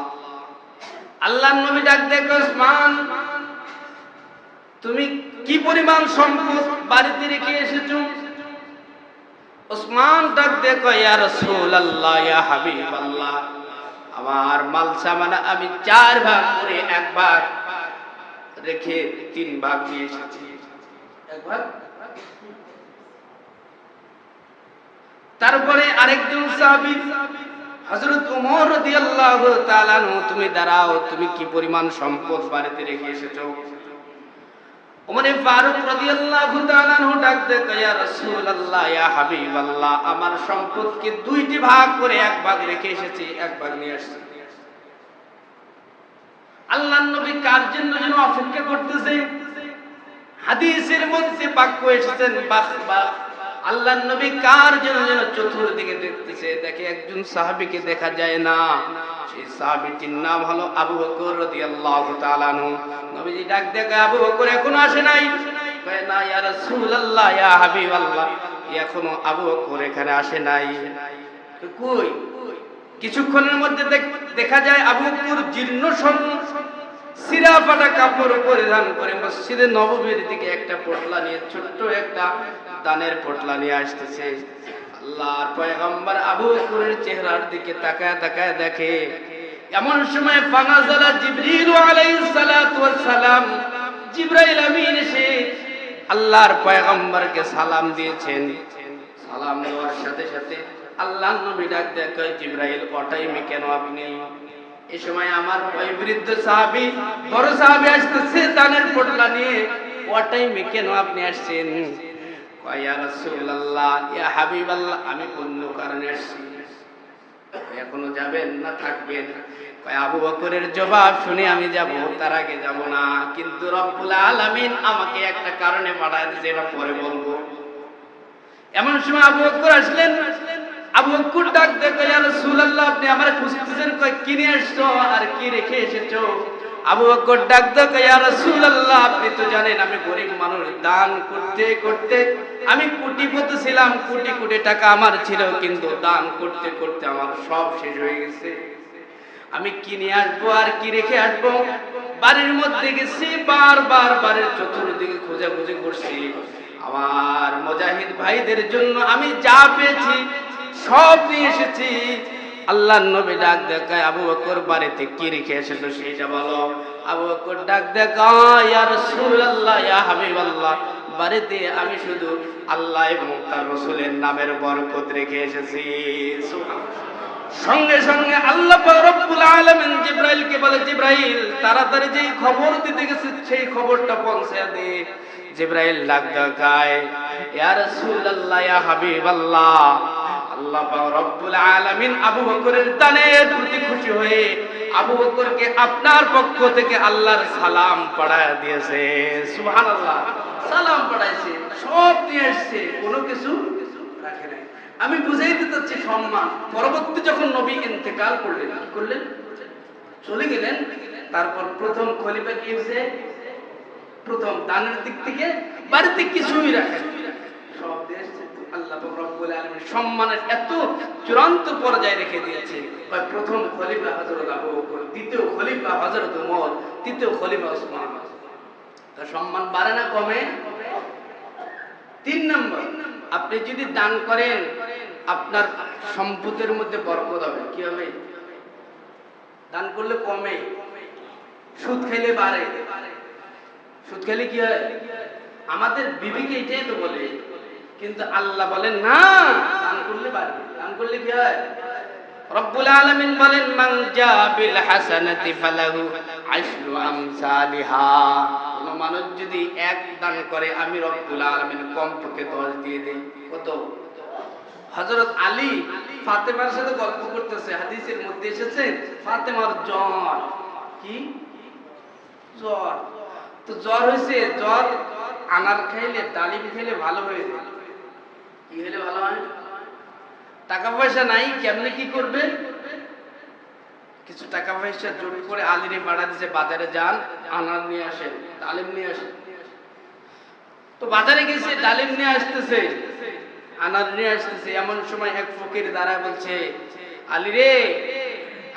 আল্লাহর নবী ডাক দেখো, উসমান তুমি কি পরিমাণ সম্পদ বাড়িতে রেখে এসেছো? উসমান ডাক দেখো, ইয়া রাসূলুল্লাহ, ইয়া হাবিবাল্লাহ, আমার মাল সামান আমি 4 ভাগ করে 1 ভাগ রেখে 3 ভাগ নিয়ে এসেছি। 1 ভাগ। তারপরে আরেকজন সাহাবী হযরত ওমর রাদিয়াল্লাহু তাআলা আনহু, তুমি দাঁড়াও, তুমি কি পরিমাণ সম্পদ বাড়িতে রেখে এসেছো? ওমর ফারুক রাদিয়াল্লাহু তাআলা আনহু ডাক দেয়, ইয়া রাসূলুল্লাহ, ইয়া হাবিবাল্লাহ, আমার সম্পদকে 2টি ভাগ করে 1 ভাগ রেখে এসেছি, 1 ভাগ নিয়ে আসছি। আল্লাহর নবী কার জন্য যেন অপেক্ষা করতেছে। হাদিসের মধ্যে বাক্য এসেছেন, বাহ, আল্লাহর নবী কার জন্য যেন চতুর্দিকে দেখতেছে। দেখে একজন সাহাবীকে দেখা যায় না, সেই সাহাবীটির নাম হলো আবু বকর রাদিয়াল্লাহু তাআলা আনহু। নবীজি ডাক দেখে, আবু বকর এখনো আসে নাই? কয় না ইয়া রাসূলুল্লাহ, ইয়া হাবিবাল্লাহ, এখনো আবু বকর এখানে আসে নাই। কই? কিছুক্ষণের মধ্যে দেখা যায় আবু বকর জীর্ণ শরীর, ছিঁড়া ফাটা কাপড় পরিধান করে মসজিদে নববীর দিকে একটা পোটলা নিয়ে, ছোট্ট একটা দানের পোটলা নিয়ে আসতেছে। আল্লাহর পয়গম্বর আবু বকরের চেহারার দিকে তাকায় তাকায় দেখে। এমন সময় ফানাজালা জিবরিল আলাইহিস সালাতু ওয়াস সালাম, জিবরাইল আমিন এসে আল্লাহর পয়গম্বরকে সালাম দিয়েছেন। সালাম দেওয়ার সাথে সাথে আল্লাহর নবী ডাক দেয়, জিবরাইল অটাইমে কেন আপনি? এই সময় আমার বয়োবৃদ্ধ সাহাবী, বড় সাহাবী আসতেছে দানের পোটলা নিয়ে, অটাইমে কেন আপনি আসছেন? কয় ইয়া রাসূলুল্লাহ, ইয়া হাবিবাল্লাহ, আমি অন্য কারণে আসছি। এখনো যাবেন না থাকবেন? কয় আবু বকরের জবাব শুনে আমি যাব, তার আগে যাব না। কিন্তু রব্বুল আলামিন আমাকে একটা কারণে পাঠায় দিয়েছে, এটা পরে বলবো। এমন সময় আবু বকর আসলেন। আবু বকর ডাক দেখে, ইয়া রাসূলুল্লাহ, আপনি আমারে খুঁজতেছেন, কয় কি নিয়ে আসছো আর কি রেখে এসেছো? আবু বকর ডাক দেখে, ইয়া রাসূলুল্লাহ, আপনি তো জানেন আমি গরিব মানুষ, দান করতে করতে আমি কোটিপতি ছিলাম, কোটি কোটি টাকা আমার ছিল, কিন্তু দান করতে করতে আমার সব শেষ হয়ে গেছে। আমি কি নিয়ে আসবো আর কি রেখে আসবো? বাড়ির মধ্যে গেছি, বারবার বাড়ির চতুর্দিকে খোঁজাখুঁজি করছি। আমার মুজাহিদ ভাইদের জন্য আমি যা পেয়েছি সব নিয়ে এসেছি। আল্লাহর নবী ডাক দেখায়, আবু বকর বাড়িতে কি রেখে এসেছো সেটা বলো। আবু বকর ডাক দেখায়, ইয়া রাসূলুল্লাহ, ইয়া হাবিবাল্লাহ, বাড়িতে আমি শুধু আল্লাহ এবং তার রাসূলের নামের বরকত রেখে এসেছি। সুবহানাল্লাহ। সঙ্গে সঙ্গে আল্লাহ পাক রব্বুল আলামিন জিবরাইলকে বলে, জিবরাইল তাড়াতাড়ি যেই খবর দিতে গেছে সেই খবরটা পৌঁছায় দে। জিবরাইল ডাক দেখায়, ইয়া রাসূলুল্লাহ, ইয়া হাবিবাল্লাহ, আল্লাহ পাক রব্বুল আলামিন আবু বকরের দানের প্রতি খুশি হয়ে আবু বকরকে আপনার পক্ষ থেকে আল্লাহর সালাম পড়ায় দিয়েছে। সুবহানাল্লাহ। সালাম পড়াইছে, সব নিয়ে আসছে, কোনো কিছু রাখে নাই। আমি বুঝাইতে চাচ্ছি সম্মান। পরবর্তী যখন নবী ইন্তেকাল করলেন, কি করলেন? চলে গেলেন। তারপর প্রথম খলিফা কি হয়েছে? প্রথম দানের দিক থেকে বাড়িতে কিছুই রাখেন, সব দেশ আল্লাহ পাক রব্বুল আলামিন সম্মানের এত চূড়ান্ত পর্যায়ে রেখে দিয়েছে। প্রথম খলিফা হযরত আবু বকর, দ্বিতীয় খলিফা হযরত ওমর, তৃতীয় খলিফা ওসমান। তার সম্মান বাড়ে না কমে? 3 নম্বর, আপনি যদি দান করেন আপনার সম্পদের মধ্যে বরকত হবে। কি হবে? দান করলে কমে, সুদ খেলে বাড়ে। সুদ খেলে কি হয়? আমাদের বিবেকে এটাই তো বলে, কিন্তু আল্লাহ বলেন না, দান করলে বাড়বে। দান করলে কি হয়? রব্বুল আলামিন বলেন মান জা বিল হাসানাতি ফালাহু আশরু আমসালিহা। কোন মানুষ যদি এক দান করে, আমি রব্বুল আলামিন কমপক্ষে 10 দিয়ে দেই। কত? হযরত আলী ফাতেমার সাথে গল্প করতেছে, হাদিসের মধ্যে এসেছে ফাতেমার জ্বর। কি জ্বর? তো জ্বর হয়েছে, জ্বর আনার খাইলে, ডালিম খাইলে ভালো হয়ে যায়। কি হলে ভালো হয়? টাকা পয়সা নাই, কেমনে কি করবে? কিছু টাকা পয়সা জোট করে আলীরে পাড়া দিছে, বাজারে যান, আনার নিয়ে আসেন, ডালিম নিয়ে আসেন। তো বাজারে গেছে, ডালিম নিয়ে আসতেছে, আনার নিয়ে আসতেছে। এমন সময় এক ফকির দাঁড়ায় বলছে, আলী রে,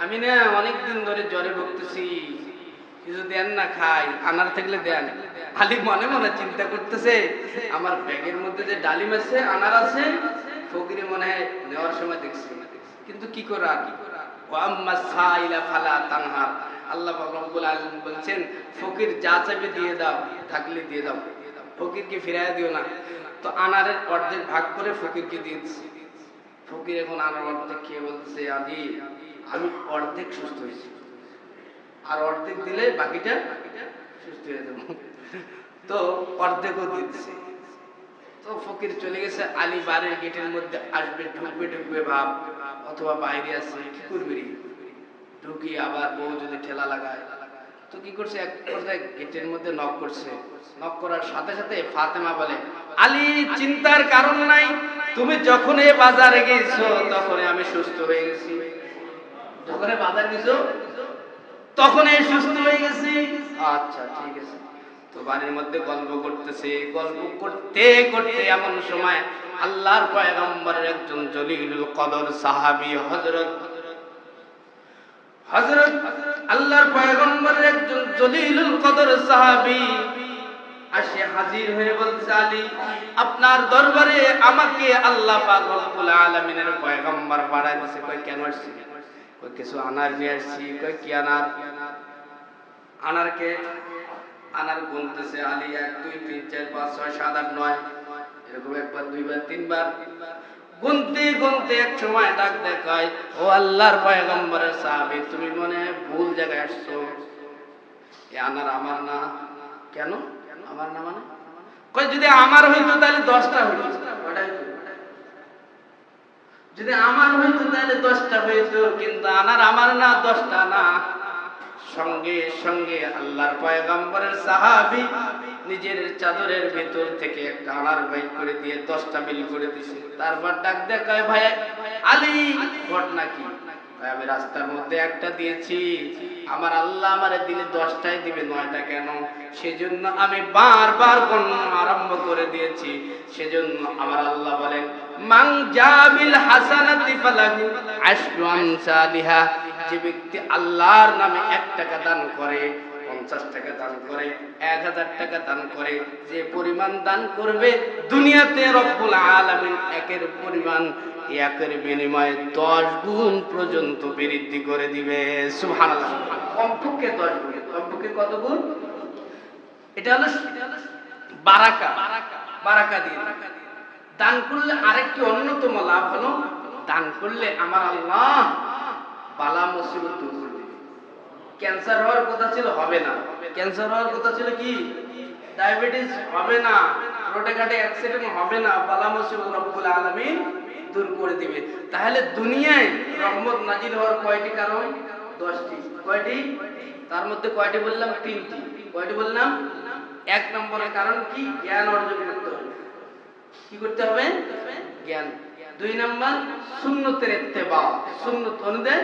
আমি না অনেকদিন ধরে জ্বরে ভুগতেছি, কিছু দেন না, খাই, আনার থাকলে দেন। আলী মনে মনে চিন্তা করতেছে, আমার ব্যাগের মধ্যে যে ডালিম আছে, আনার আছে, ফকিরে মনে হয় নেওয়ার সময় দেখছি, কিন্তু কি করার। ওয়াম্মা সাইলা ফালা তানহার। আল্লাহ রাব্বুল আলামিন বলছেন, ফকির যা চাইবে দিয়ে দাও, থাকলে দিয়ে দাও, ফকিরকে ফিরাইয়া দিও না। তো আনারের অর্ধেক ভাগ করে ফকিরকে দিয়ে দিচ্ছে। ফকির এখন আনার অর্ধেক খেয়ে বলতেছে, আলী আমি অর্ধেক সুস্থ হয়েছি, আর অর্ধেক দিলে বাকিটা সুস্থ হয়ে যাবো। তো অর্ধেকও দিচ্ছে। তো ফকির চলে গেছে। আলী বাড়ির গেটের মধ্যে আসবে, ঢুকবে ভাব, অথবা বাইরে আছে, কি করবে রে? ঢুকি আবার বউ যদি ঠেলা লাগায়, তো কি করছে, এক পর্যায়ে গেটের মধ্যে নক করছে। নক করার সাথে সাথে ফাতেমা বলে, আলী চিন্তার কারণ নাই, তুমি যখন এই বাজারে গেছো তখন আমি সুস্থ হয়ে গেছি। যখন বাজার গেছো তখন সুস্থ হয়ে গেছি। আচ্ছা ঠিক আছে। তো বাড়ির মধ্যে গল্প করতেছে, গল্প করতে করতে এমন সময় আল্লাহর পয়গম্বরের একজন জলিলুল কদর সাহাবী হযরত আল্লাহর পয়গম্বরের একজন জলিলুল কদর সাহাবী আসে হাজির হয়ে বলছে, আলী আপনার দরবারে আমাকে আল্লাহ পাক রব্বুল আলামিনের পয়গম্বর পাঠায় দিয়েছে। কই কেন আসছি? কই কিছু আনার নিয়ে আসছি। কই কি আনার? আনারকে আনার গুনতেছে আলী, 1 2 3 4 5 6 7 8 9, এরকম একবার দুইবার তিনবার গুনতে গুনতে এক সময় ডাক দেখায়, ও আল্লাহর পয়গম্বরের সাহাবী, তুমি মনে হয় ভুল জায়গায় আসছো, এই আনার আমার না। কেন আমার না? মানে কই যদি আমার হইতো তাহলে 10টা হইতো। যদি আমার হইতো তাহলে 10টা হইতো, কিন্তু আনার আমার না, 10টা না। সঙ্গে সঙ্গে আল্লাহর পয়গম্বরের সাহাবী নিজের চাদরের ভেতর থেকে একটা আনার বাইর করে দিয়ে 10টা বিল করে দিয়েছে। তারপর ডাক দেয়, কয় ভাই আলী ঘটনা কি? আমি রাস্তার মধ্যে একটা দিয়েছি, আমার আল্লাহ আমারে দিলে 10টাই দিবে, 9টা কেন? সেজন্য আমি বারবার গণনা আরম্ভ করে দিয়েছি। সেজন্য আমার আল্লাহ বলেন, মান জাবিল হাসানাতি ফালাহু আশরু আমসালিহা। যে ব্যক্তি আল্লাহর নামে 1 টাকা দান করে, 50 টাকা দান করে, 1000 টাকা দান করে, যে পরিমাণ দান করবে দুনিয়াতে রব্বুল আলামিন একের পরিমাণ, একের বিনিময়ে 10 গুণ পর্যন্ত বৃদ্ধি করে দিবে। সুবহানাল্লাহ। কমপক্ষে 10 গুণ। কমপক্ষে কত গুণ? এটা হলো বারাকা। বারাকা দিয়ে দান করলে আরেকটি অন্যতম লাভ হলো, দান করলে আমার আল্লাহ বালা মুসিবত দূর করে দিবে। ক্যান্সার হওয়ার কথা ছিল, হবে না। ক্যান্সার হওয়ার কথা ছিল কি? ডায়াবেটিস হবে না, রোডে ঘাটে অ্যাক্সিডেন্ট হবে না, বালা মুসিবত রব্বুল আলামিন দূর করে দিবে। তাহলে দুনিয়ায় রহমত নাজিল হওয়ার কয়টি কারণ? 10টি। কয়টি? তার মধ্যে কয়টি বললাম? 3টি। কয়টি বললাম? 1 নম্বরের কারণ কি? জ্ঞান অর্জন করতে হবে। কি করতে হবে? জ্ঞান। 2 নম্বর সুন্নতের ইত্তেবা, সুন্নত অনুযায়ী